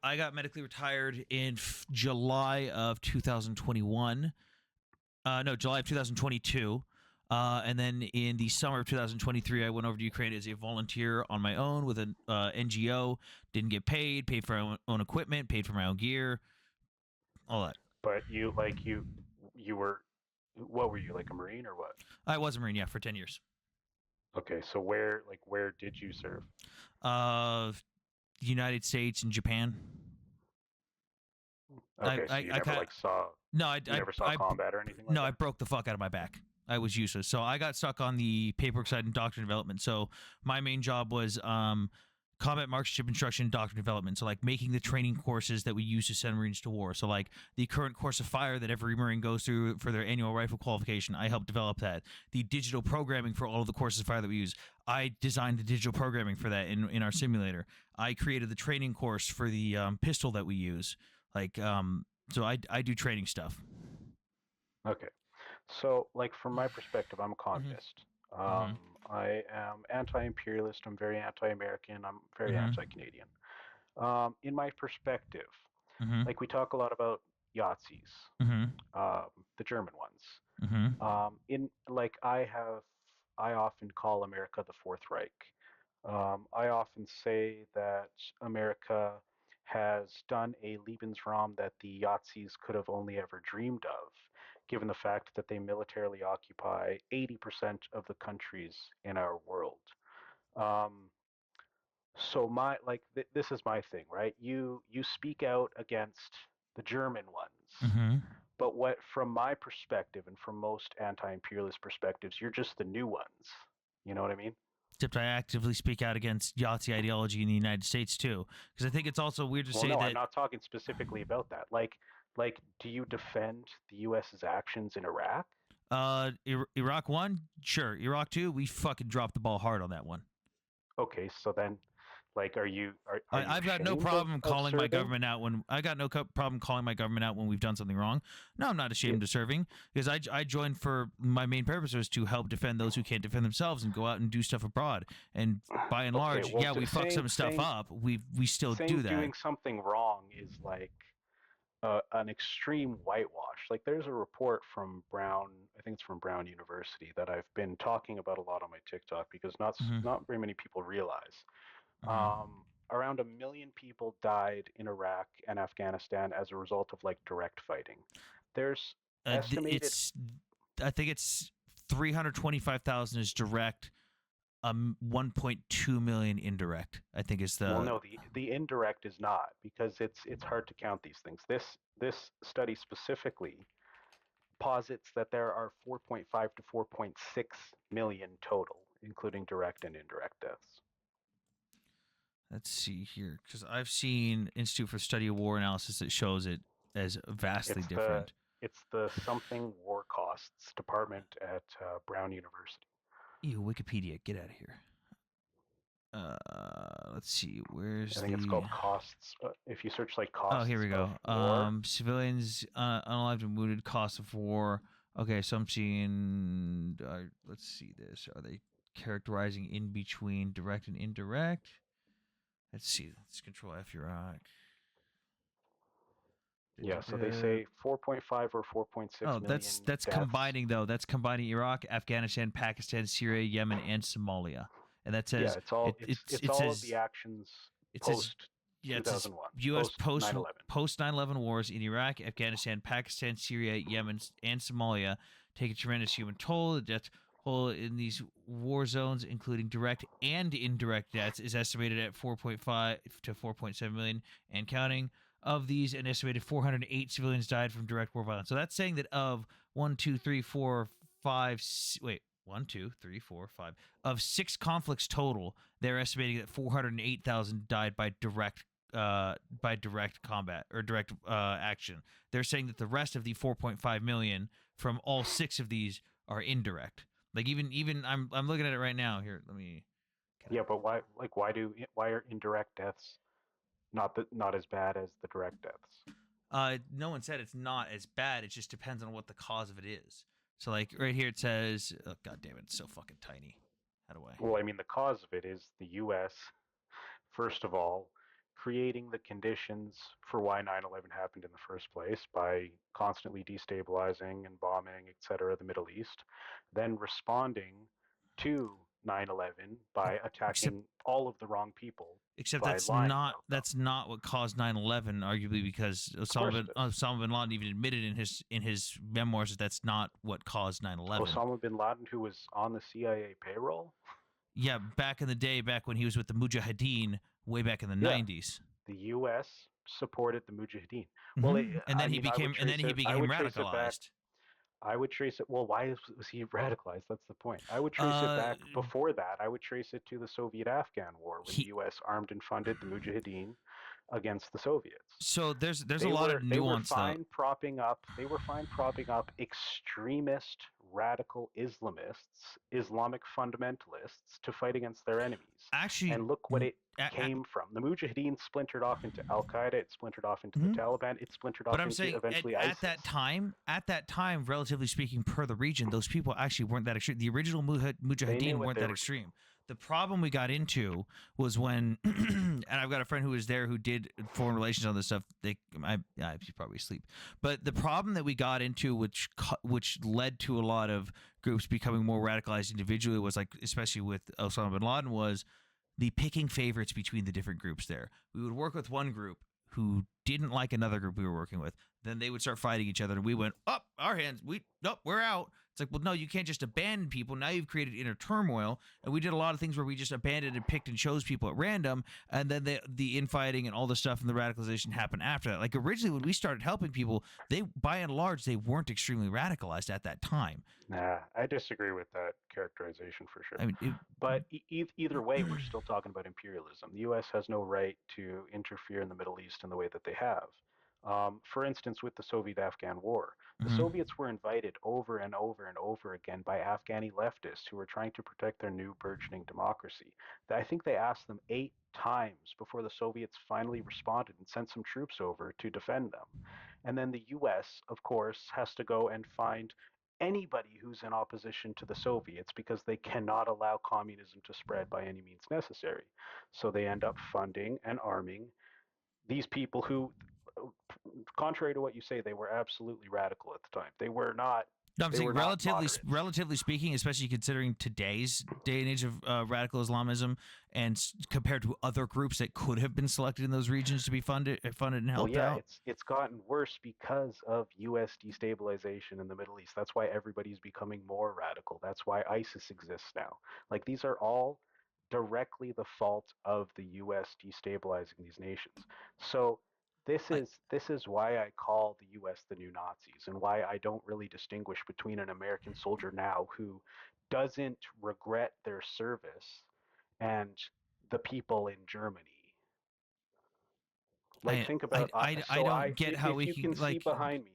I got medically retired in July of 2021. No, July of 2022. And then in the summer of 2023, I went over to Ukraine as a volunteer on my own with an NGO. Didn't get paid, paid for my own equipment, paid for my own gear, all that. But you were, what were you, like a Marine or what? I was a Marine, yeah, for 10 years. Okay, so where did you serve? Uh, United States and Japan. Okay, so you I never kind like saw no, you never saw combat or anything like no, I that? broke the fuck out of my back. I was useless. So I got stuck on the paperwork side and doctrine development. So my main job was combat marksmanship instruction, doctrine development. So like making the training courses that we use to send Marines to war. So like the current course of fire that every Marine goes through for their annual rifle qualification, I helped develop that. The digital programming for all of the courses of fire that we use, I designed the digital programming for that in our simulator. I created the training course for the pistol that we use. Like so I do training stuff. Okay. So, like from my perspective, I'm a Mm-hmm. communist. Mm-hmm. Um, I am anti-imperialist. I'm very anti-American. I'm very Mm-hmm. anti-Canadian. In my perspective, Mm-hmm. like we talk a lot about Yazis, Mm-hmm. um, the German ones. Mm-hmm. In like I often call America the Fourth Reich. I often say that America has done a Lebensraum that the Yazis could have only ever dreamed of, given the fact that they militarily occupy 80% of the countries in our world. Um, so this is my thing, right? You speak out against the German ones, Mm-hmm. but what from my perspective and from most anti-imperialist perspectives, you're just the new ones. You know what I mean? Except I actively speak out against Yahtzee ideology in the United States too, because I think it's also weird to Well, say no, I'm that not talking specifically about that. Do you defend the U.S.'s actions in Iraq? Iraq one, sure. Iraq two, we fucking dropped the ball hard on that one. Okay, so then, like, are you I've got no ashamed problem of calling my serving? government out when I got no problem calling my government out when we've done something wrong. No, I'm not Yeah, ashamed of serving because I joined for my main purpose was to help defend those who can't defend themselves and go out and do stuff abroad. And by and okay, large, well, yeah, we fuck some stuff up. We still do saying that. doing something wrong is like an extreme whitewash. Like, there's a report from Brown, I think it's from Brown University, that I've been talking about a lot on my TikTok because Hmm. not very many people realize. Hmm. Um, Around 1 million people died in Iraq and Afghanistan as a result of like direct fighting. There's estimated, It's I think it's 325,000 is direct, 1.2 million indirect. I think is well, the no, the indirect is not because it's hard to count these things. This study specifically posits that there are 4.5 to 4.6 million total, including direct and indirect deaths. let's see here because I've seen Institute for Study of War Analysis that shows it as vastly It's the different. it's the something war costs department at Brown University. Ew, Wikipedia, get out of here. Let's see, I where's think it's the? called costs. If you search like Oh, here costs we of go. war, Civilians, unalived and wounded, cost of war. Okay, so I'm seeing. Let's see this. Are they characterizing in between direct and indirect? Let's see. Let's control F Iraq. yeah. So they say 4.5 or 4.6 Oh, million that's deaths. combining though. That's combining Iraq, Afghanistan, Pakistan, Syria, Yemen, and Somalia. And that Yeah, says it's it all of the says actions it says post yeah, it says 2001, U.S. post 9/11. post 9/11 wars in Iraq, Afghanistan, Pakistan, Syria, Yemen, and Somalia take a tremendous human toll. The death toll in these war zones, including direct and indirect deaths, is estimated at 4.5 to 4.7 million and counting. Of these, an estimated 408 civilians died from direct war violence. So that's saying that of one, two, three, four, five. Wait, one, two, three, four, five. Of 6 conflicts total, they're estimating that 408,000 died by direct combat or direct action. They're saying that the rest of the 4.5 million from all 6 of these are indirect. Like even I'm looking at it right now. Here, let me. Can Yeah, but why are indirect deaths not as bad as the direct deaths? No one said it's not as bad. It just depends on what the cause of it is. So like right here it says, oh, God damn it, it's so fucking tiny. How do I? Well, I mean, the cause of it is the U.S. first of all creating the conditions for why 9/11 happened in the first place by constantly destabilizing and bombing, etc., the Middle East, then responding to 9/11 by except attacking all of the wrong people except by that's lying not about them. that's not what caused 9/11. Arguably, because Of course it is. Osama bin Laden even admitted in his memoirs that that's not what caused 9/11. Osama bin Laden, who was on the CIA payroll? Yeah, back in the day, back when he was with the Mujahideen, way back in the Yeah, 90s. the U.S. supported the Mujahideen. Well, And I then he mean, I would became and then trace he it. I became would trace it back. radicalized. I would trace it. Well, why was he radicalized? That's the point. I would trace it Uh, back before that. I would trace it to the Soviet-Afghan War when the he U.S. armed and funded the Mujahideen against the Soviets. so there's a They lot of were they were nuance though. fine propping up extremist radical Islamists, Islamic fundamentalists to fight against their enemies. Actually, And look what it came from. The Mujahideen splintered off into Al Qaeda, it splintered off into the mhm. Taliban, it splintered But off I'm into saying eventually ISIS. at that time, relatively speaking, per the region, those people actually weren't that extreme. The original They knew Mujahideen what weren't they that were doing. extreme. The problem we got into was when, and I've got a friend who was there who did foreign relations on this stuff. He's probably asleep. But the problem that we got into, which led to a lot of groups becoming more radicalized individually, was like, especially with Osama bin Laden, was the picking favorites between the different groups there. We would work with one group who didn't like another group we were working with. Then they would start fighting each other, and we went, up, our hands, nope, we're out. It's like, well, no, you can't just abandon people. Now you've created inner turmoil. And we did a lot of things where we just abandoned and picked and chose people at random. And then the infighting and all the stuff and the radicalization happened after that. Like originally when we started helping people, they, by and large, they weren't extremely radicalized at that time. Nah, I disagree with that characterization for sure. I mean, But either way, we're still talking about imperialism. The U.S. has no right to interfere in the Middle East in the way that they have. For instance, with the Soviet-Afghan War, the mhm. Soviets were invited over and over and over again by Afghani leftists who were trying to protect their new burgeoning democracy. I think they asked them 8 times before the Soviets finally responded and sent some troops over to defend them. And then the US, of course, has to go and find anybody who's in opposition to the Soviets because they cannot allow communism to spread by any means necessary. So they end up funding and arming these people who, contrary to what you say, they were absolutely radical at the time. No, I'm They saying were not moderates. relatively speaking, especially considering today's day and age of radical Islamism, and compared to other groups that could have been selected in those regions to be funded and Well, helped yeah, out. it's gotten worse because of U.S. destabilization in the Middle East. That's why everybody's becoming more radical. That's why ISIS exists now. Like these are all directly the fault of the U.S. destabilizing these nations. So Like, this is why I call the U.S. the new Nazis, and why I don't really distinguish between an American soldier now who doesn't regret their service and the people in Germany. Like think about I don't get how if we you can can see like. behind me,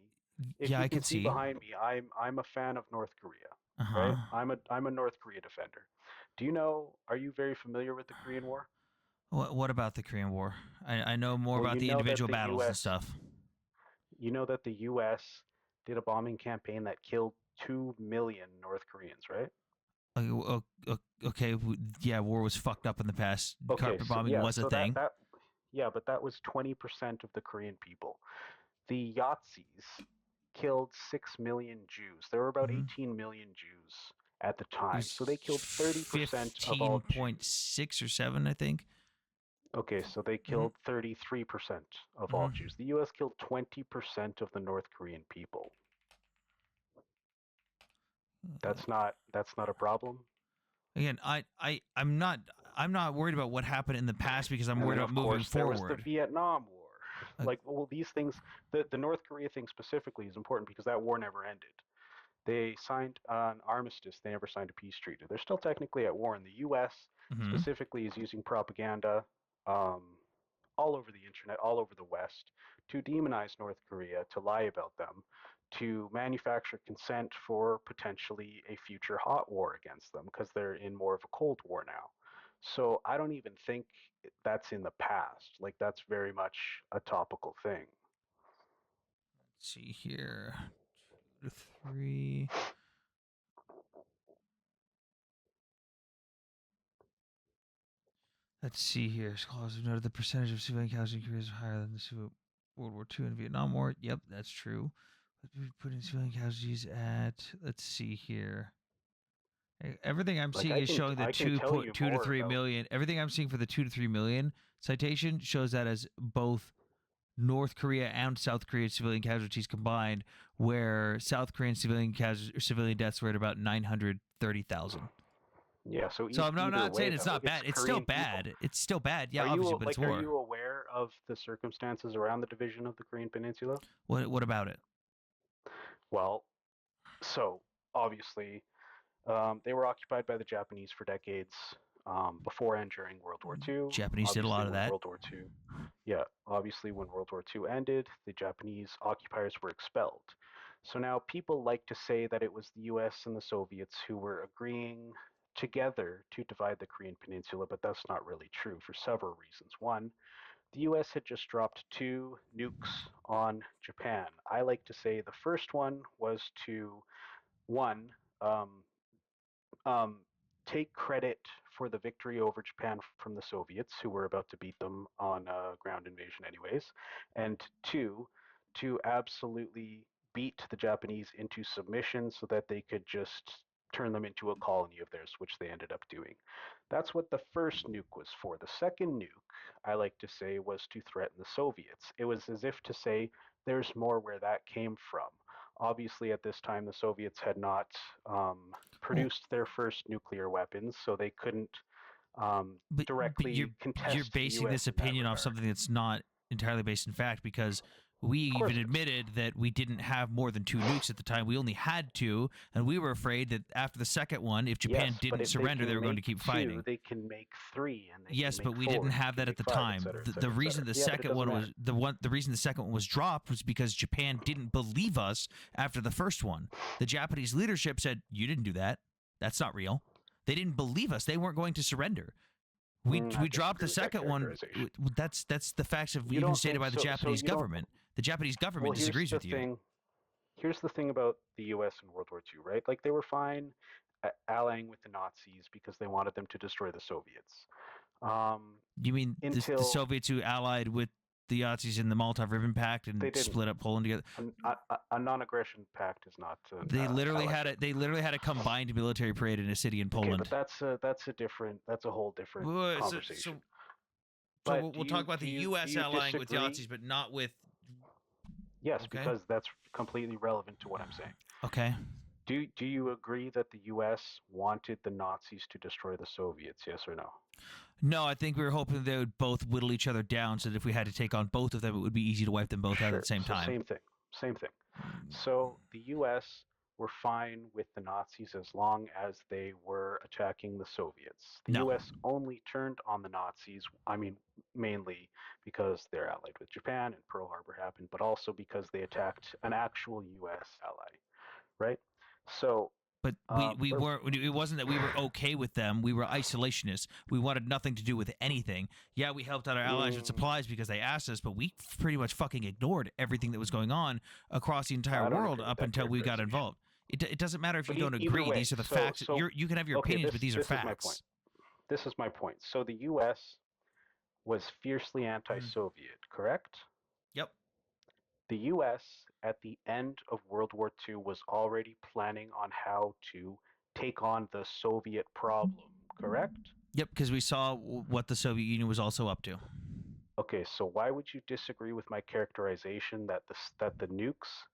if Yeah, you I can could see see. behind me, I'm a fan of North Korea, Uh right? huh. I'm a North Korea defender. Do you know, are you very familiar with the Korean War? What about the Korean War? I know more Well, about the individual battles and stuff. You know that the US did a bombing campaign that killed 2 million North Koreans, right? Okay, yeah, war was fucked up in the past. Okay, Carpet so bombing yeah, was a so thing. yeah, but that was 20% of the Korean people. The Yazis killed 6 million Jews. There were about Mm-hmm. 18 million Jews at the It time. So they was killed 30% of all fifteen point Jews. six or seven, I think. Okay, so they Mm-hmm. killed 33% of all Mm-hmm. Jews. The US killed 20% of the North Korean people. That's not a problem. Again, I'm not worried about what happened in the past because I'm And worried then about of moving course there was the forward. Vietnam War. Uh, Like all these things, the North Korea thing specifically is important because that war never ended. They signed an armistice. They never signed a peace treaty. They're still technically at war, and the U.S. mm-hmm. specifically is using propaganda um, all over the internet, all over the West, to demonize North Korea, to lie about them, to manufacture consent for potentially a future hot war against them because they're in more of a Cold War now. So I don't even think that's in the past. Like that's very much a topical thing. Let's see here. 2 to 3. Let's see here. Scholars have noted the percentage of civilian casualties in Korea is higher than the World War II and Vietnam War. Yep, that's true. We put in civilian casualties at. Let's see here. Everything I'm Like seeing is showing the I can two tell point you two to more three about. million. Everything I'm seeing for the 2 to 3 million citation shows that as both North Korea and South Korea civilian casualties combined, where South Korean civilian deaths were at about 930,000. Yeah, so So I'm either not way saying it's though, not it's bad. It's still Korean people. bad. It's still bad. Yeah, Are obviously, you but it's are war. you aware of the circumstances around the division of the Korean Peninsula? What about it? Well, so obviously, they were occupied by the Japanese for decades, before and during World War II. Japanese did a Obviously, lot of when that. World War II, yeah, obviously when World War II ended, the Japanese occupiers were expelled. So now people like to say that it was the US and the Soviets who were agreeing together to divide the Korean Peninsula, but that's not really true for several reasons. One, the US had just dropped two nukes on Japan. I like to say the first one was to, one, um, um, take credit for the victory over Japan from the Soviets, who were about to beat them on a ground invasion, anyways, and two, to absolutely beat the Japanese into submission so that they could just turn them into a colony of theirs, which they ended up doing. That's what the first nuke was for. The second nuke, I like to say, was to threaten the Soviets. It was as if to say, there's more where that came from. Obviously, at this time, the Soviets had not um, Well, produced their first nuclear weapons, so they couldn't but you're directly contest the basing U.S. this in that opinion off regard. something that's not entirely based in fact, because we Of even course it is. admitted that we didn't have more than two nukes at the time. We only had two, and we were afraid that after the second one, if Japan Yes, but didn't if they surrender, they can were going to make keep two, fighting. they can make three, and they can Yes, but make we didn't four, and they have can that at make the five, et time. cetera, et The cetera, et cetera. reason the Yeah, but it second doesn't one was matter. the reason the second one was dropped was because Japan didn't believe us after the first one. The Japanese leadership said, "You didn't do that. That's not real." They didn't believe us. They weren't going to surrender. We I dropped disagree the with that second one. characterization. That's the facts of You even don't stated think by the so? So Japanese you don't. government. The Japanese Well, government here's disagrees the with you. thing. Here's the thing about the U.S. in World War II, right? Like they were fine allying with the Nazis because they wanted them to destroy the Soviets. Um, You mean the until Soviets who allied with the Nazis in the Molotov-Ribbentrop Pact and they didn't. split up Poland together? A non-aggression pact is not an They literally had allyship. a combined military parade in a city in Okay, but Poland. that's a whole different So, conversation. so, so But we'll talk about the do U.S. you allying with disagree? Nazis, but not with. Yes, Okay. because that's completely relevant to what I'm saying. Okay. Do you agree that the U.S. wanted the Nazis to destroy the Soviets? Yes or no? No, I think we were hoping they would both whittle each other down, so that if we had to take on both of them, it would be easy to wipe them both out at Sure. the same So time. same thing. Same thing. Mm, So the US were fine with the Nazis as long as they were attacking the Soviets. The No. US only turned on the Nazis, I mean, mainly because they're allied with Japan and Pearl Harbor happened, but also because they attacked an actual US ally, right? So, But we but weren't. It wasn't that we were okay with them. We were isolationists. We wanted nothing to do with anything. Yeah, we helped out our allies with mm, supplies because they asked us, but we pretty much fucking ignored everything that was going on across the entire I don't world agree with up that until we got characterization. involved. It doesn't matter if you But don't either agree. way, These are the so facts. You can have your okay, opinions, but these are this is my point. facts. This is my point. So the US was fiercely Mm. anti-Soviet, correct? Yep. The US at the end of World War II was already planning on how to take on the Soviet problem, correct? Yep, because we saw what the Soviet Union was also up to. Okay, so why would you disagree with my characterization that the nukes,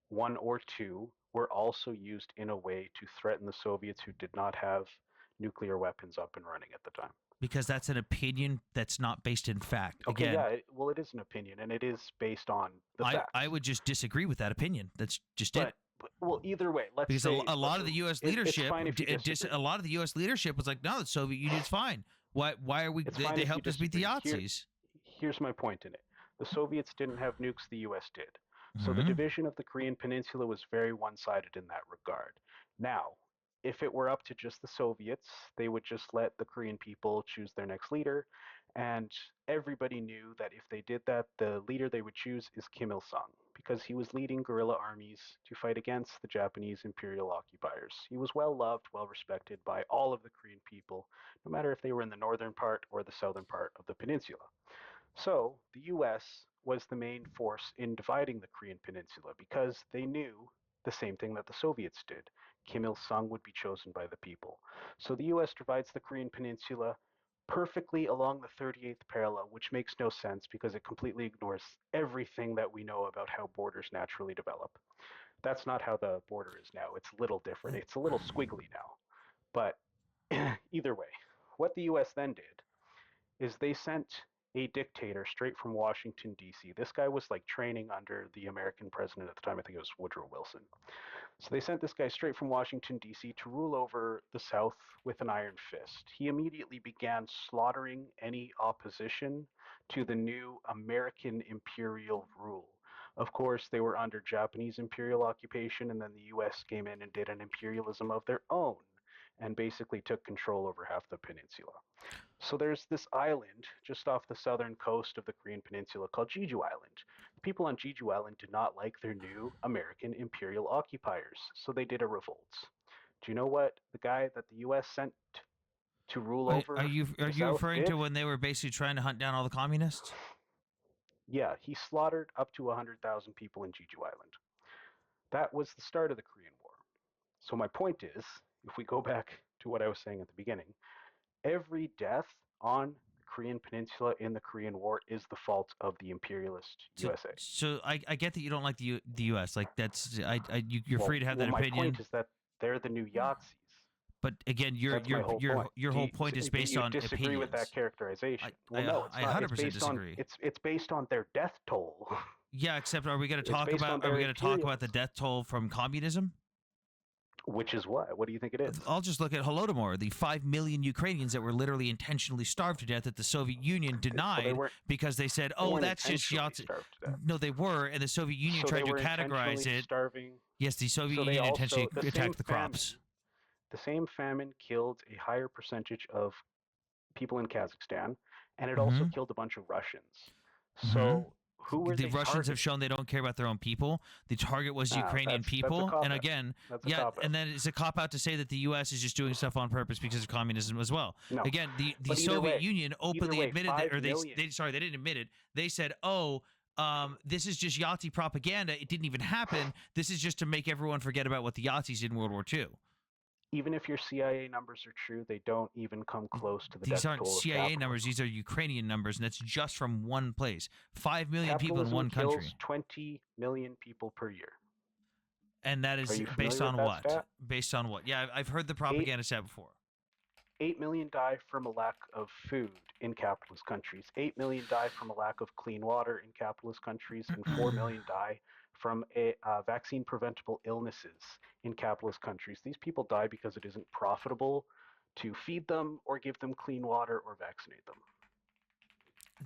one or two, were also used in a way to threaten the Soviets who did not have nuclear weapons up and running at the time? Because that's an opinion that's not based in fact. Okay, Again, yeah, well, it is an opinion, and it is based on the I facts. would just disagree with that opinion. That's just it. But well, either way, let's Because say a lot of the U.S. it's leadership, fine if you disagree. a lot of the U.S. leadership was like, no, the Soviet Union's fine. Why are we? It's fine They if you helped us beat the disagree. Nazis. Here's my point in it. The Soviets didn't have nukes, the US did. So the Hmm. division of the Korean Peninsula was very one sided in that regard. Now, if it were up to just the Soviets, they would just let the Korean people choose their next leader. And everybody knew that if they did that, the leader they would choose is Kim Il sung, because he was leading guerrilla armies to fight against the Japanese imperial occupiers. He was well loved, well respected by all of the Korean people, no matter if they were in the northern part or the southern part of the peninsula. So the US was the main force in dividing the Korean peninsula because they knew the same thing that the Soviets did. Kim Il sung would be chosen by the people. So the US divides the Korean peninsula perfectly along the 38th parallel, which makes no sense because it completely ignores everything that we know about how borders naturally develop. That's not how the border is now. It's a little different. It's a little squiggly now. But either way, what the US then did is they sent a dictator straight from Washington, D.C. This guy was like training under the American president at the time. I think it was Woodrow Wilson. So they sent this guy straight from Washington, D.C. to rule over the South with an iron fist. He immediately began slaughtering any opposition to the new American imperial rule. Of course, they were under Japanese imperial occupation, and then the US came in and did an imperialism of their own and basically took control over half the peninsula. So there's this island just off the southern coast of the Korean peninsula called Jeju Island. The people on Jeju Island did not like their new American imperial occupiers, so they did a revolt. Do you know what the guy that the US sent to rule Are over are the you South referring to did? when they were basically trying to hunt down all the communists? Yeah, he slaughtered up to 100,000 people in Jeju Island. That was the start of the Korean War. So my point is, if we go back to what I was saying at the beginning, every death on the Korean Peninsula in the Korean War is the fault of the imperialist So, USA. I get that you don't like the U.S. Like that's you're Well, free to have well, that my opinion, point is that they're the new Yahtzees. but again, That's my whole point. your whole point is But based you on disagree with that opinions. characterization? Well, no, it's I not. 100% disagree. It's based on their death toll. Yeah, except are we going to It's talk based about on their the imperialism. death toll from communism? Which is what? What do you think it is? I'll just look at Holodomor, the 5 million Ukrainians that were literally intentionally starved to death that the Soviet Union Okay, so denied because they said, they "Oh, weren't that's just intentionally Yahtzee." starved to death. No, they were, and the Soviet Union So they tried to were intentionally categorize it. starving. Yes, the Soviet So they Union intentionally also attacked the crops. the same famine killed a higher percentage of people in Kazakhstan, and it also Mm-hmm. killed a bunch of Russians. Mm-hmm. So who were The they Russians have targeting? shown they don't care about their own people. The target was Ukrainian That's a people, cop and out. again, That's a yeah, cop out. and then it's a cop out to say that the U.S. is just doing stuff on purpose because of communism as well. No, Again, the but Soviet Union either openly way, admitted that, 5 million. they didn't admit it. They said, "Oh, this is just Yahtzee propaganda. It didn't even happen. This is just to make everyone forget about what the Yahtzees did in World War II." Even if your CIA numbers are true, they don't even come close to the These death aren't toll of CIA numbers; capitalism. these are Ukrainian numbers, and that's just from one place. 5 million people in Capitalism one kills country. 20 million people per year. And that Are is you based familiar with on that what? stat? Based on what? Yeah, I've heard the Eight propaganda set before. 8 million die from a lack of food in capitalist countries. 8 million die from a lack of clean water in capitalist countries, and 4 million die from vaccine preventable illnesses in capitalist countries. These people die because it isn't profitable to feed them or give them clean water or vaccinate them.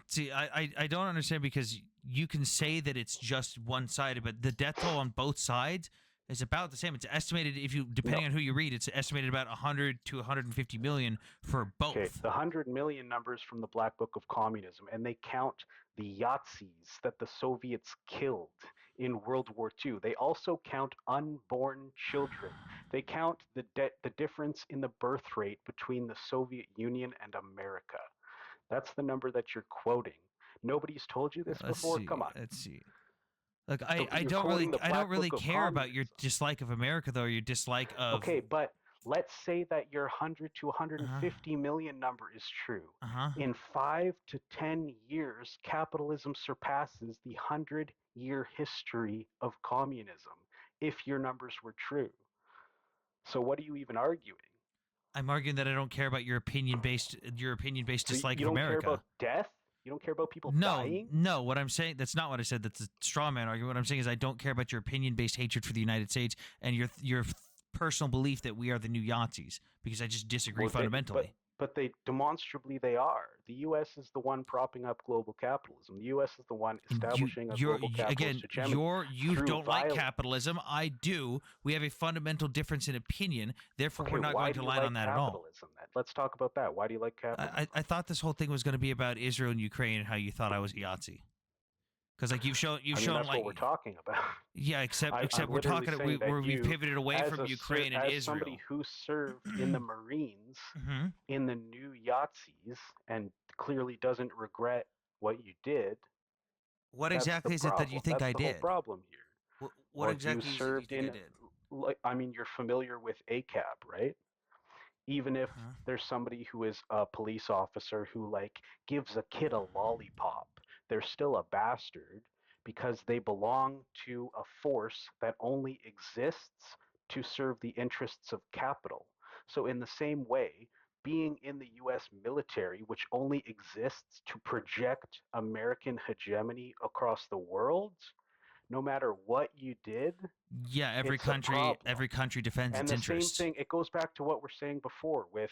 See, I don't understand because you can say that it's just one sided, but the death toll on both sides is about the same. It's estimated, if you depending No. on who you read, it's estimated about 100 to 150 million for both. Okay, the 100 million numbers from the Black Book of Communism, and they count the Yahtzees that the Soviets killed in World War II. They also count unborn children. They count the difference in the birth rate between the Soviet Union and America. That's the number that you're quoting. Nobody's told you this Let's before? see. Come on. Let's see. Look, You're quoting the I don't Black really Book of care about your Communism. dislike of America though, or your dislike of Okay, but let's say that your 100 to uh-huh. 150 million number is true. Uh-huh. In 5 to 10 years, capitalism surpasses the 100-year history of communism, if your numbers were true. So what are you even arguing? I'm arguing that I don't care about your opinion based So dislike you of don't care America. about death? You don't care about people No, dying? no. What I'm saying, that's not what I said. That's a straw man argument. What I'm saying is I don't care about your opinion-based hatred for the United States and your personal belief that we are the new Yahtzees, because I just disagree Well, fundamentally. but they demonstrably they are. The U.S. is the one propping up global capitalism. The U.S. is the one And establishing a global capitalist hegemony you through don't like violence. capitalism. I do. We have a fundamental difference in opinion. Therefore, Okay, we're not why going do to you line like on that at all. capitalism then? Let's talk about that. Why do you like capitalism? I thought this whole thing was going to be about Israel and Ukraine and how you thought I was a Yahtzee. Because like you've I mean, shown that's like what we're talking about. yeah, except I'm we're literally talking saying that we've you, pivoted away from Ukraine and as somebody Israel. who served in the Marines, Hmm. in the new Yahtzees, and clearly doesn't regret what you did, What that's the exactly is it that you problem. think That's I the whole did? problem here. What Like you exactly is it you served think I in, did? like, I mean, you're familiar with ACAB, right? Even if Huh? there's somebody who is a police officer who like gives a kid a lollipop, they're still a bastard because they belong to a force that only exists to serve the interests of capital. So in the same way, being in the US military, which only exists to project American hegemony across the world, no matter what you did, Yeah, it's a problem. every country defends And its the same interests. thing, it goes back to what we're saying before with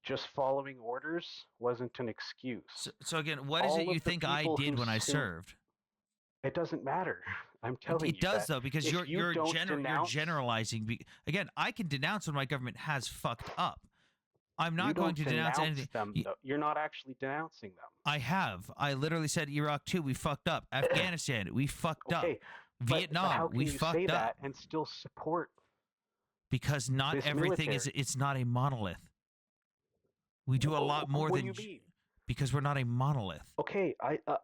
just following orders wasn't an excuse. So again, what is it All you of the think I people did when I who served? it doesn't matter. I'm telling It you does that though, because if you don't you're denounce, generalizing. Again, I can denounce when my government has fucked up. I'm you not going don't to denounce denounce anything. them though. You're not actually denouncing them. I have. I literally said Iraq too. We fucked up. Afghanistan. We fucked up. Okay, but Vietnam. how We can you say fucked up. that and still support Because not this everything is. military? It's not a monolith. We do a lot more What do than. you mean? Because we're not a monolith. Okay,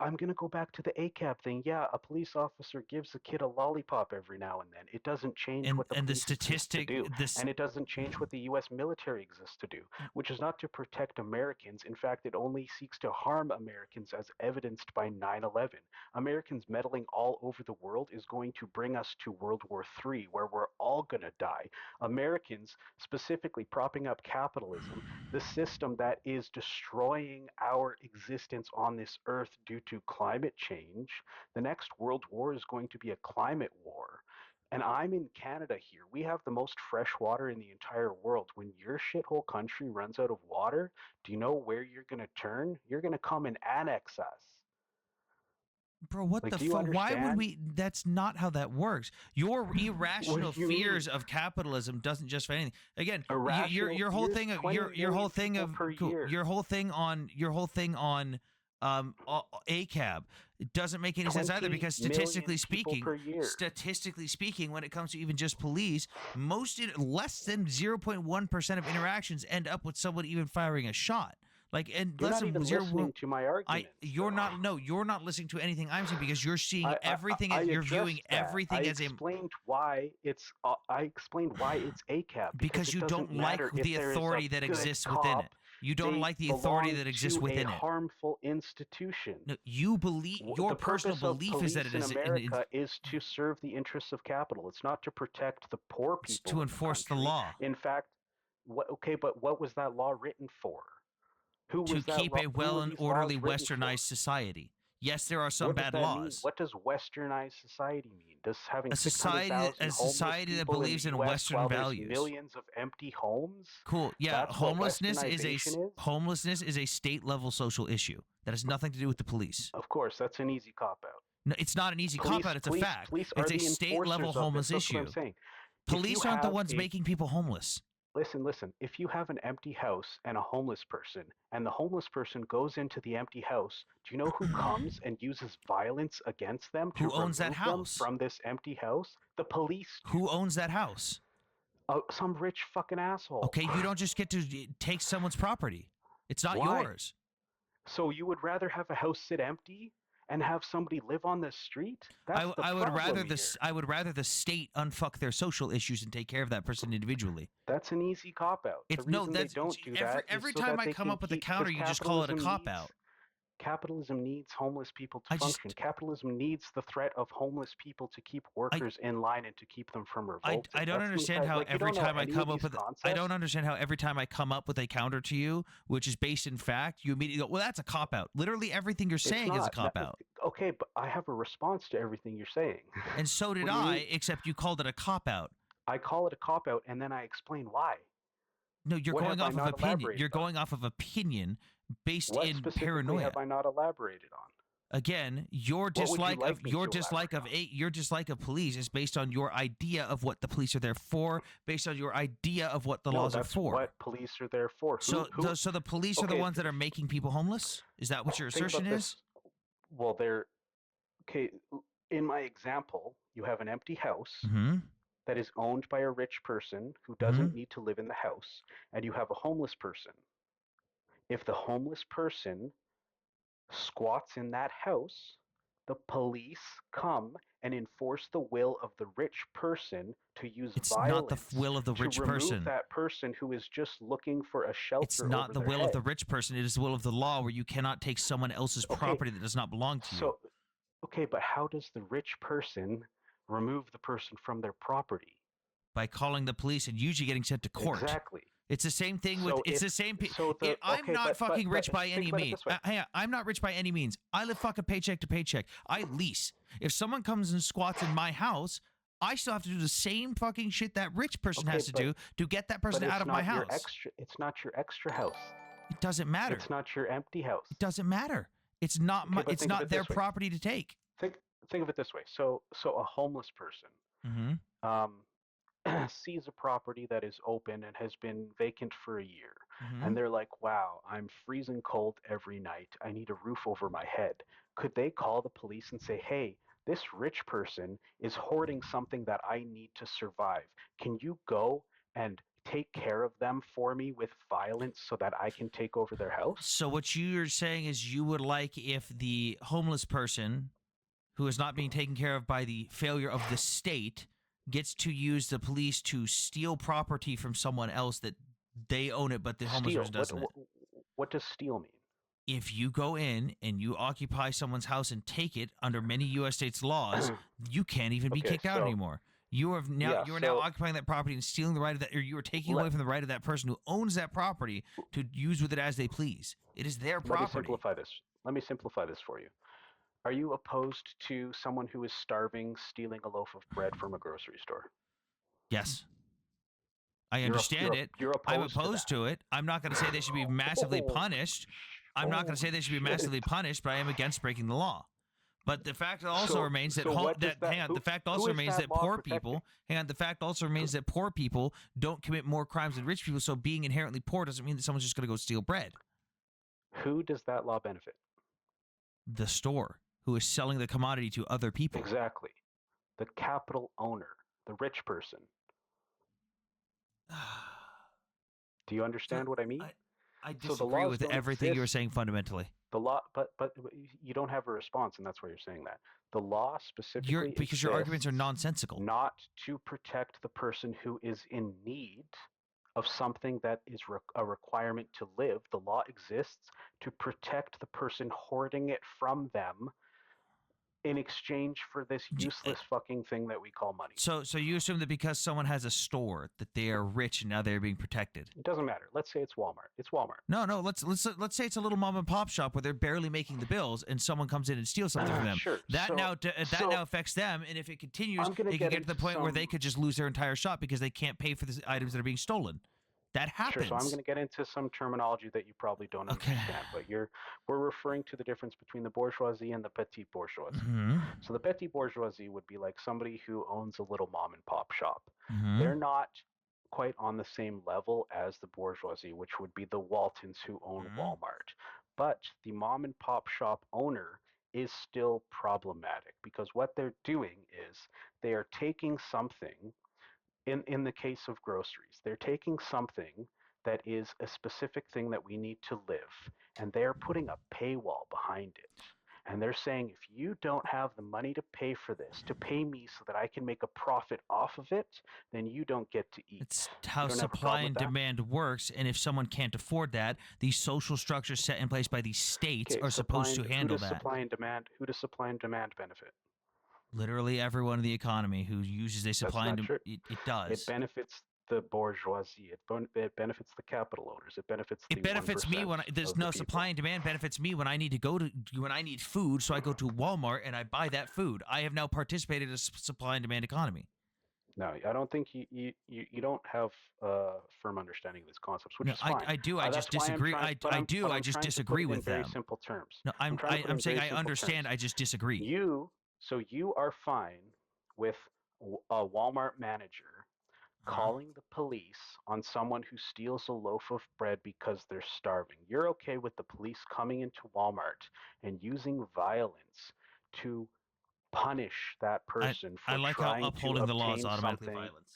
I'm gonna go back to the ACAB thing. Yeah, a police officer gives a kid a lollipop every now and then. It doesn't change what the And the police exist to statistic. do, This. and it doesn't change what the U.S. military exists to do, which is not to protect Americans. In fact, it only seeks to harm Americans, as evidenced by 9/11. Americans meddling all over the world is going to bring us to World War III, where we're all gonna die. Americans, specifically propping up capitalism, the system that is destroying our existence on this earth due to climate change. The next world war is going to be a climate war. And I'm in Canada here. We have the most fresh water in the entire world. When your shithole country runs out of water, do you know where you're going to turn? You're going to come and annex us. Bro, what Like, the do you fuck? Why would understand? we? That's not how that works. Your What irrational do you mean? fears of capitalism doesn't justify anything. Again, Irrational your whole fears? thing of 20 your whole million thing people of per cool, year. your whole thing on ACAB doesn't make any sense either 20 because million people per year. statistically speaking, when it comes to even just police, less than 0.1% of interactions end up with someone even firing a shot. Like, and You're less not even than zero. listening to my arguments. You're not. No, you're not listening to anything I'm saying because you're seeing everything. You're viewing that. everything I as a. explained why it's. I explained why it's ACAB Because it you doesn't don't like matter if the there is a authority that good exists cop, within it. You don't they like the authority belong that exists to within a it. harmful institution. No, you believe your The personal purpose of belief is police that it in is. America is to serve the interests of capital. It's not to protect the poor It's people to in the enforce the country. law. In fact, okay, but what was that law written for? Who To was that keep law? a Who well were and these laws orderly written for? westernized society. Yes, there are some What does bad that mean? laws. What does westernized society mean? Does having A society 600,000 homeless that people in believes the in U.S. Western while there's values. millions of empty homes? Cool. Yeah, That's what westernization is? homelessness is a state level social issue. That has nothing to do with the police. Of course, that's an easy cop out. No, it's not an easy cop out. It's a fact. Police are It's a the state level enforcers of homeless this. That's what issue. I'm saying. Police aren't the ones making people homeless. Listen. If you have an empty house and a homeless person, and the homeless person goes into the empty house, do you know who comes and uses violence against them to Who owns that remove them house? from this empty house? The police. Who owns that house? Some rich fucking asshole. Okay, you don't just get to take someone's property. It's not Why? yours. So you would rather have a house sit empty and have somebody live on the street? That's the I would rather problem here. I would rather the state unfuck their social issues and take care of that person individually. That's an easy cop out. It's the reason no, that's they don't do that every is so time that I they come can up with a keep- counter, because you just call it a capitalism cop out. Capitalism needs homeless people to I just- function. Capitalism needs the threat of homeless people to keep workers in line and to keep them from revolting. I don't That's understand the how like, you every don't know time I any come of up these with I concepts? don't understand how every time I come up with a counter to you, which is based in fact, you immediately go, well, that's a cop out. Literally everything you're It's saying is a not. cop out. Okay, but I have a response to everything you're saying. And so did What do you I, mean? except you called it a cop out. I call it a cop out and then I explain why. No, you're What going have I off of not opinion. elaborated You're on? going off of opinion based What in specifically paranoia. have I not elaborated on? Again, your What would you dislike like of me your to dislike of elaborate your dislike of police is based on your idea of what the police are there for, based on your idea of what the No, laws are that's for. what police are there for. So the police are the Okay, ones that are making people homeless? Is that what your think about assertion this. is? Well, Okay, in my example, you have an empty house Mm-hmm. that is owned by a rich person who Mm-hmm. doesn't need to live in the house, and you have a homeless person. If the homeless person squats in that house, the police come and enforce the will of the rich person to use It's not the violence will of the to rich remove person. that person who is just looking for a It's shelter not over the their will of head. the rich person. It is the will of the law, where you cannot take someone else's Okay, property that does not belong to you so okay, but how does the rich person remove the person from their property? by calling the police and usually getting sent to court. Exactly. It's the same thing with. So It's if the same. so the I'm okay, not fucking but rich by think any about it means. this way. Hang on, I'm not rich by any means. I live fucking paycheck to paycheck. I lease. If someone comes and squats in my house, I still have to do the same fucking shit that rich person Okay, has to do to get that person out of my house. it's not your extra house. It doesn't matter. It's not your empty house. It doesn't matter. It's not Okay, my. but It's think of not it their this way. property to take. Think think of it this way. So a homeless person Mm-hmm. um sees a property that is open and has been vacant for a year. Mm-hmm. And they're like, wow, I'm freezing cold every night. I need a roof over my head. Could they call the police and say, hey, this rich person is hoarding something that I need to survive? Can you go and take care of them for me with violence so that I can take over their house? So what you're saying is you would like if the homeless person who is not being taken care of by the failure of the state gets to use the police to steal property from someone else that they own it but the homeless Steal. person doesn't. What does steal mean? If you go in and you occupy someone's house and take it under many U.S. states' laws, you can't even be Okay, kicked out so anymore. You are now yeah, you are now so occupying that property and stealing the right of that, or you are taking let away from the right of that person who owns that property to use with it as they please. It is their let me property. simplify this. Let me simplify this for you. Are you opposed to someone who is starving stealing a loaf of bread from a grocery store? Yes, I You're a, understand you're a, it. you're I'm opposed to opposed that. to it. I'm not going to say they should be massively Oh, punished. I'm not going to say holy they should be shit. massively punished, but I am against breaking the law. But the fact also So remains that so what does that that hang on. The fact who also is remains that that law poor protecting? people hang on. The fact also Who, remains that poor people don't commit more crimes than rich people. So being inherently poor doesn't mean that someone's just going to go steal bread. who does that law benefit? The store who is selling the commodity to other people. Exactly. The capital owner, the rich person. Do you So understand what I mean? I So the disagree laws with don't everything you were exist. saying fundamentally. The law, but you don't have a response, and that's why you're saying that. The law You're specifically because your arguments are exists nonsensical. not to protect the person who is in need of something that is a requirement to live. The law exists to protect the person hoarding it from them in exchange for this useless fucking thing that we call money. So you assume that because someone has a store that they are rich and now they're being protected. It doesn't matter. Let's say it's Walmart. It's Walmart. No. Let's say it's a little mom and pop shop where they're barely making the bills, and someone comes in and steals something from them. Sure. That So now affects them, and if it continues, I'm gonna it could get get to the into point where they some could just lose their entire shop because they can't pay for the items that are being stolen. That Sure. So I'm happens. going to get into some terminology that you probably don't Okay. understand, but we're referring to the difference between the bourgeoisie and the petite bourgeoisie. Hmm. So the petite bourgeoisie would be like somebody who owns a little mom and pop shop. Hmm. They're not quite on the same level as the bourgeoisie, which would be the Waltons who own Hmm. Walmart. But the mom and pop shop owner is still problematic because what they're doing is they are taking something in the case of groceries, they're taking something that is a specific thing that we need to live, and they're putting a paywall behind it. And they're saying, if you don't have the money to pay for this, to pay me so that I can make a profit off of it, then you don't get to eat. It's You how don't have a supply problem with and that? demand works, and if someone can't afford that, these social structures set in place by these states Okay, are supposed to handle that. who does supply and demand benefit? Literally everyone in the economy who uses a That's supply not and true. it It does. benefits the bourgeoisie. It benefits the capital owners. It benefits It the benefits me 1% when there's of the no supply people. and demand benefits me when I need to go to when I need food, so I go to Walmart and I buy that food. I have now participated in a supply and demand economy. No, I don't think you don't have a firm understanding of these concepts, which No, is fine. I do. I just That's why I'm disagree. trying, I do. but I I'm just trying to put disagree it in with very them. simple terms. No, I'm trying to put it I'm in saying very I simple terms. understand. I just disagree. So you are fine with a Walmart manager Huh? calling the police on someone who steals a loaf of bread because they're starving. You're okay with the police coming into Walmart and using violence to punish that person I for like how trying to upholding the law is obtain automatically something. violence.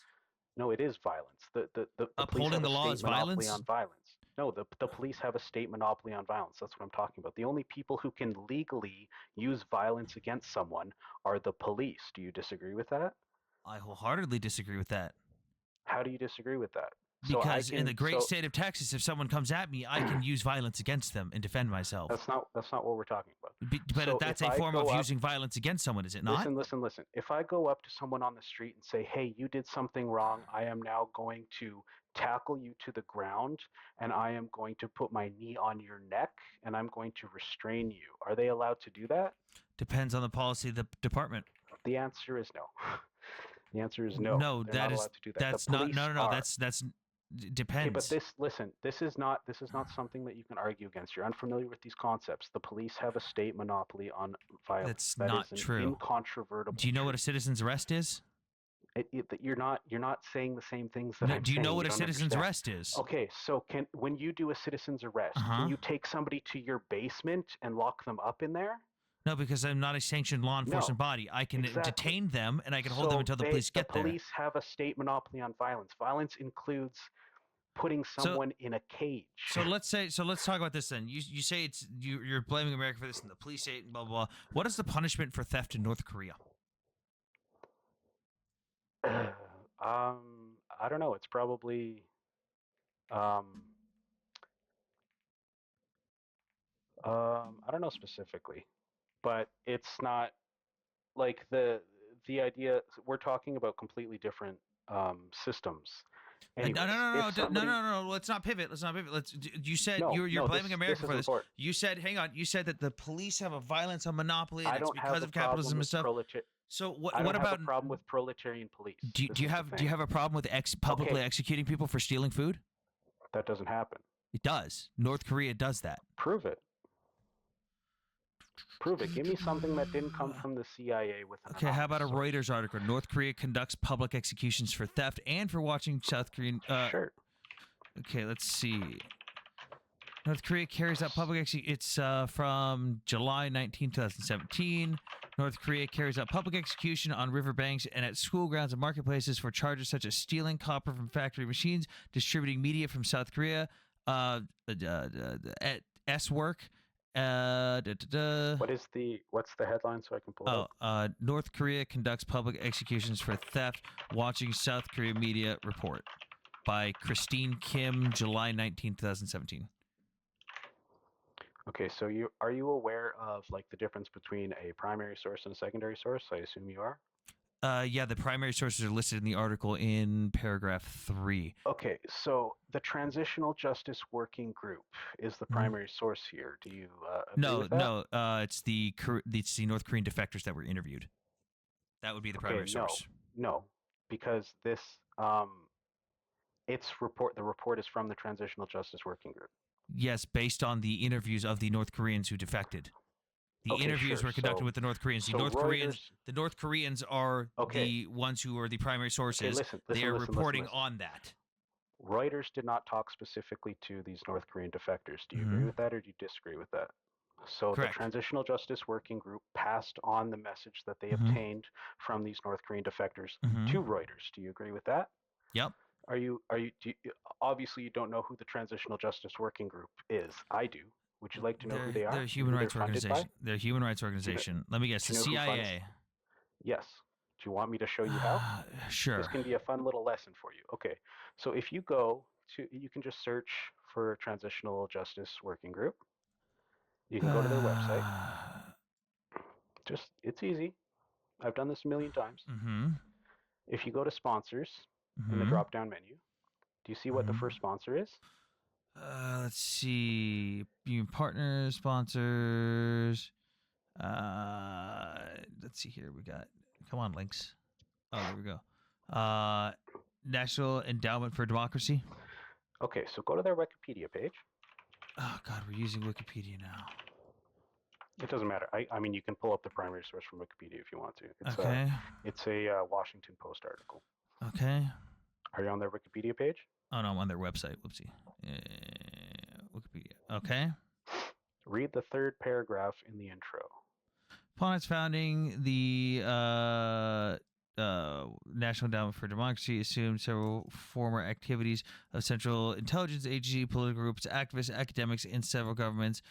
No, it is violence. The police Upholding have a the law is state monopoly violence? on violence. No, the police have a state monopoly on violence. That's what I'm talking about. The only people who can legally use violence against someone are the police. Do you disagree with that? I wholeheartedly disagree with that. How do you disagree with that? So I Because in the can great state of Texas, if someone comes at me, I can use violence against them and defend myself. that's not what we're talking about. But So that's if a I form of go up, using violence against someone, is it not? listen. If I go up to someone on the street and say, "Hey, you did something wrong. I am now going to tackle you to the ground and I am going to put my knee on your neck and I'm going to restrain you." Are they allowed to do that? Depends on the policy of the department. The answer is no. The answer is no. No, They're not allowed to do that. The that's not. police No. are. That's Okay, but depends. this is not something that you can argue against. You're unfamiliar with these concepts. The police have a state monopoly on violence. That's That not is an true. incontrovertible Do you know what a truth. citizen's arrest is? You're not saying the same things that No, I'm do you know saying. what You a don't citizen's understand. arrest is? Okay, so when you do a citizen's Uh arrest, can huh. you take somebody to your basement and lock them up in there? No, because I'm not a sanctioned law No, enforcement body. I can exactly. detain them and I can hold them So until the police the get there. police have a state monopoly on violence. Violence includes putting So someone in a cage. let's talk about this then. You say you're blaming America for this and the police say it and blah blah blah. What is the punishment for theft in North Korea? I don't know. It's probably um, I don't know specifically, but it's not like the idea. We're talking about completely different systems. No, Anyways, no, no, if no, somebody no. Let's not pivot. Let's not pivot. You said no you're no blaming this America is for this. important. You said, hang on. You said that the police have a violence and monopoly, and I it's don't have because a of problem capitalism and with stuff. So I what don't have a about problem with proletarian police. This do you is the have thing. a problem with publicly Okay, executing people for stealing food? that doesn't happen. It does. North Korea does that. Prove it. Prove it. Give me something that didn't come from the CIA with an Okay, how about anonymous a source. Reuters article? North Korea conducts public executions for theft and for watching South Korean. Sure. Okay, let's see. North Korea carries out public execution. It's from July 19, 2017. North Korea carries out public execution on riverbanks and at school grounds and marketplaces for charges such as stealing copper from factory machines, distributing media from South Korea, at S-work. What's the headline so I can pull it up? North Korea conducts public executions for theft. Watching South Korea media report by Christine Kim, July 19, 2017. Okay, so are you aware of like the difference between a primary source and a secondary source? I assume you are. Yeah, the primary sources are listed in the article in paragraph 3. Okay, so the Transitional Justice Working Group is the primary source here. Do you agree with that? No. It's the North Korean defectors that were interviewed. That would be the primary source. No, because this the report is from the Transitional Justice Working Group. Yes, based on the interviews of the North Koreans who defected. The interviews were conducted with the North Koreans. The North Koreans are the ones who are the primary sources. Okay, they are reporting on that. Reuters did not talk specifically to these North Korean defectors. Do you agree with that or do you disagree with that? So Correct. The Transitional Justice Working Group passed on the message that they obtained from these North Korean defectors to Reuters. Do you agree with that? Yep. Obviously you don't know who the Transitional Justice Working Group is. I do. Would you like to know who they are? They're a human rights organization. They're a human rights organization. Let me guess, the CIA. Yes. Do you want me to show you how? Sure. This can be a fun little lesson for you. Okay. So if you you can just search for Transitional Justice Working Group. You can go to their website. It's easy. I've done this a million times. If you go to sponsors in the drop-down menu, do you see what the first sponsor is? Let's see. Partners, sponsors. Let's see here. We got. Come on, links. Oh, there we go. National Endowment for Democracy. Okay, so go to their Wikipedia page. Oh God, we're using Wikipedia now. It doesn't matter. I mean, you can pull up the primary source from Wikipedia if you want to. It's a Washington Post article. Okay. Are you on their Wikipedia page? Oh no, I'm on their website. Whoopsie. Wikipedia. Okay. Read the third paragraph in the intro. Upon its founding, the National Endowment for Democracy assumed several former activities of Central Intelligence Agency, political groups, activists, academics, and several governments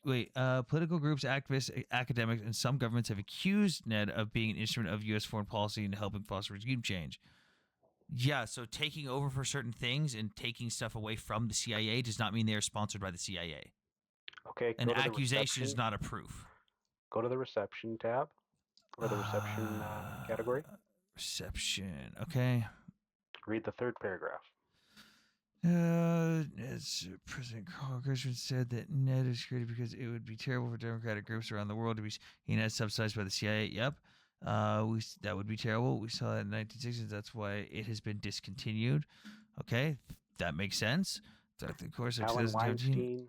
political groups, activists, academics, and some governments have accused NED of being an instrument of U.S. foreign policy and helping foster regime change. Yeah, so taking over for certain things and taking stuff away from the CIA does not mean they are sponsored by the CIA. Okay, An go to the accusation is reception. not a proof. Go to the reception tab or the reception category. Reception. Okay. Read the third paragraph. As President Carl Gershwin said that NED was created because it would be terrible for democratic groups around the world to be seen as subsidized by the CIA. Yep. That would be terrible. We saw that in the 1960s. That's why it has been discontinued. Okay, that makes sense. Throughout the course of Alan 2017, Weinstein.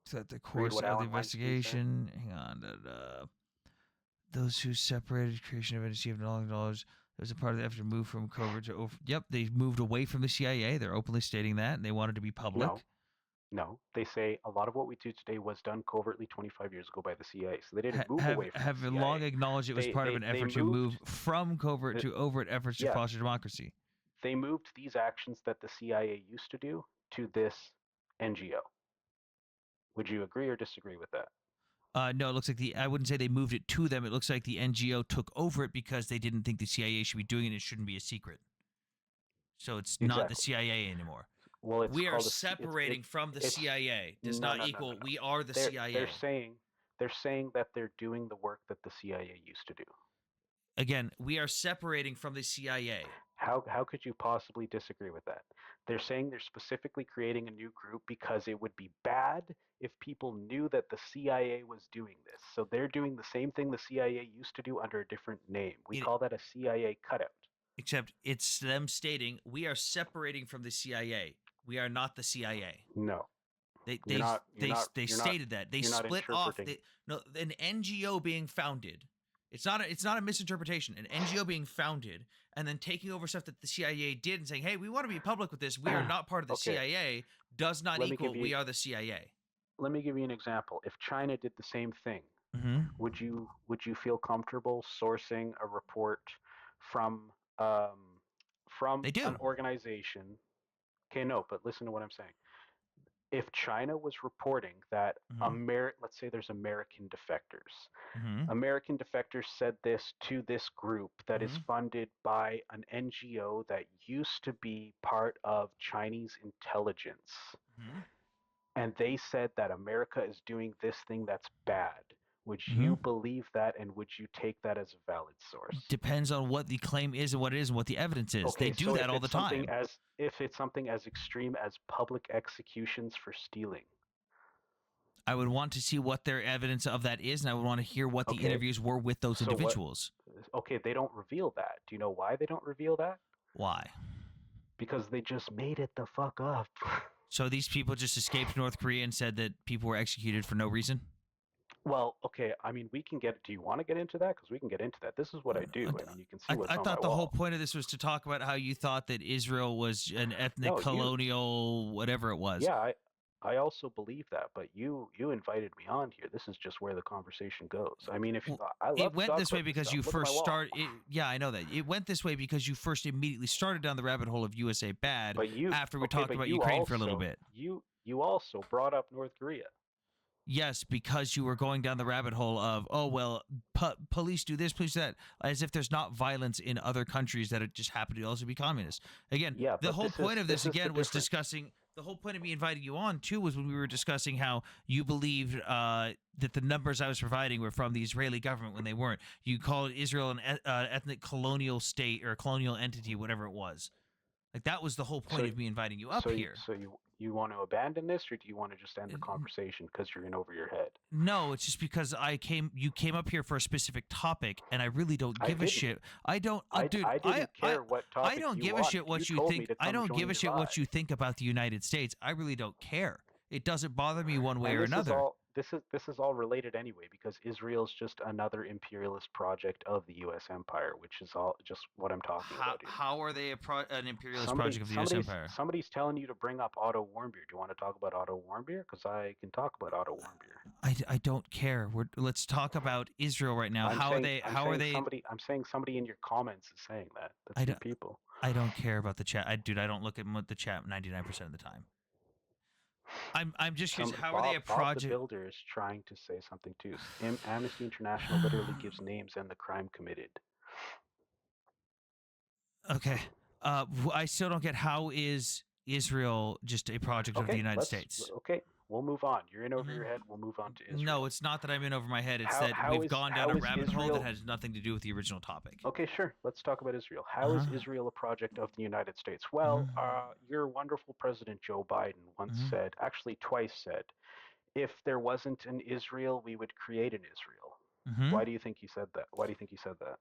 throughout the course what of the Alan Weinstein said. investigation, hang on. Those who separated creation of NSC have no knowledge. It was a part of the effort to move from covert to over. Yep, they moved away from the CIA. They're openly stating that, and they wanted to be public. No. They say a lot of what we do today was done covertly 25 years ago by the CIA. So they didn't move away from have the CIA. long acknowledged it was part of an effort to move from covert to overt efforts to foster democracy. They moved these actions that the CIA used to do to this NGO. Would you agree or disagree with that? No, it looks like I wouldn't say they moved it to them. It looks like the NGO took over it because they didn't think the CIA should be doing it. It shouldn't be a secret. So it's not the CIA anymore. Well, we are separating from the CIA. Does not equal we are the CIA. They're saying that they're doing the work that the CIA used to do. Again, we are separating from the CIA. How could you possibly disagree with that? They're saying they're specifically creating a new group because it would be bad if people knew that the CIA was doing this. So they're doing the same thing the CIA used to do under a different name. We call that a CIA cutout. Except it's them stating we are separating from the CIA. We are not the CIA. No. They stated that. They split off an NGO being founded. It's not a misinterpretation. An NGO being founded and then taking over stuff that the CIA did and saying, "Hey, we want to be public with this. We are not part of the CIA." Does not equal we are the CIA. Let me give you an example. If China did the same thing, would you feel comfortable sourcing a report from an organization? Okay, no, but listen to what I'm saying. If China was reporting that let's say there's American defectors. American defectors said this to this group that is funded by an NGO that used to be part of Chinese intelligence. And they said that America is doing this thing that's bad. Would you believe that, and would you take that as a valid source? Depends on what the claim is and what it is and what the evidence is. Okay, they do that all the time. If it's something as extreme as public executions for stealing. I would want to see what their evidence of that is, and I would want to hear what the interviews were with those individuals. They don't reveal that. Do you know why they don't reveal that? Why? Because they just made it the fuck up. So these people just escaped North Korea and said that people were executed for no reason? Well, okay. I mean, we can get. Do you want to get into that? Because we can get into that. This is what I do. I mean, you can see what's on my wall. I thought the whole point of this was to talk about how you thought that Israel was an ethnic colonial, whatever it was. Yeah, I also believe that. But you invited me on here. This is just where the conversation goes. I mean, it went this way because you first started. Yeah, I know that it went this way because you first immediately started down the rabbit hole of USA bad. After we talked about Ukraine for a little bit. You also brought up North Korea. Yes, because you were going down the rabbit hole of, police do this, police do that, as if there's not violence in other countries that just happen to also be communist. Again, the whole point of this was discussing, the whole point of me inviting you on, too, was when we were discussing how you believed that the numbers I was providing were from the Israeli government when they weren't. You called Israel an ethnic colonial state or colonial entity, whatever it was. Like, that was the whole point of me inviting you up here. So you want to abandon this, or do you want to just end the conversation because you're in over your head? No, it's just because you came up here for a specific topic, and I really don't give a shit. I don't, dude. I didn't care what topic I don't give a shit what you think. I don't give a shit what you think about the United States. I really don't care. It doesn't bother me one way or another. this is all related anyway because Israel's just another imperialist project of the U.S. empire, which is all just what I'm talking How about here. how are they an imperialist Somebody project of the U.S. somebody's empire? somebody's telling you to bring up Otto Warmbier. Do you want to talk about Otto Warmbier? Because I can talk about Otto Warmbier. I don't care. Let's talk about Israel right now. I'm How are saying they? I'm How are saying they? somebody I'm saying somebody in your comments is saying that. That's I your don't. people. I don't care about the chat. Dude, I don't look at the chat 99% of the time. I'm just curious. Some How are they a Bob the project? Builder is trying to say something too. Amnesty International literally gives names and the crime committed. Okay. I still don't get how is Israel just a project of the Okay, United States? we'll move on. You're in over Mhm. your head. We'll move on to No, Israel. it's not that I'm in over my head. It's How that how we've is gone down a how is rabbit hole that Israel has nothing to do with the original topic. Okay, sure. Let's talk about Israel. Uh How is huh. Israel a project of the United States? Uh Well, huh. your wonderful President Joe Biden once Uh said, actually twice said, if there wasn't an Israel, we would create an Israel. huh. Why do you think he said that? Why do you think he said that?